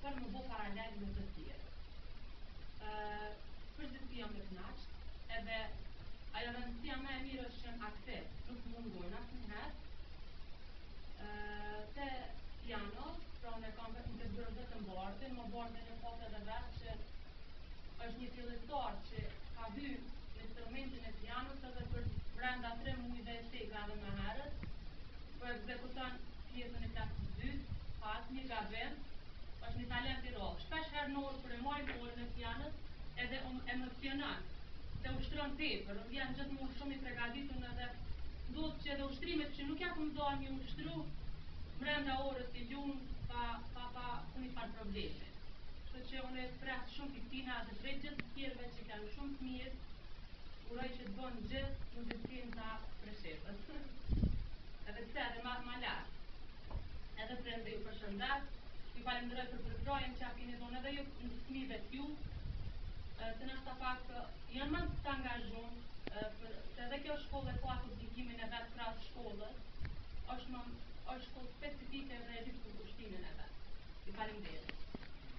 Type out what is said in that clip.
për më bo paralel me të tjerë. Përgjithësi jam të knaqë, edhe ajo rëndësia më e mirë është që në aktiv, nuk mungojnë asnjëherë. Te piano, pra unë kam në të bërë vetëm bardhin, më bardhin e pat edhe vetë që është një fillestar që ka hy në instrumentin e pianos edhe për brenda 3 mujve e shega edhe më herët, po ekzekuton pjesën e klasës 2, pa asnjë gabim, është një talent i rrallë. Shpesh herë në orë kur e marrim orën e pianos, edhe emocionon, se ushtron tepër, vjen gjithmonë shumë i përgatitur edhe ndodh që edhe ushtrimet që nuk ja kum do një ushtru brenda orës i lumë pa një farë probleme. Kështu që unë e pres shumë piktina dhe drejt gjithë të tjerëve që kanë shumë fëmijë, uroj që të bënë gjithë muzicinë ta preshepës. Edhe pse edhe ma lartë. Edhe prende ju përshëndet, ju falenderoj për përkrojën që keni dhënë edhe ju në fëmijëve t'ju, se nështë pak janë më të angazhuar, se edhe kjo shkollë e ka publikimin e vetë krasë shkollës, është shkollë specifike dhe e gjithë për kushtimin e vetë. Ju falenderoj.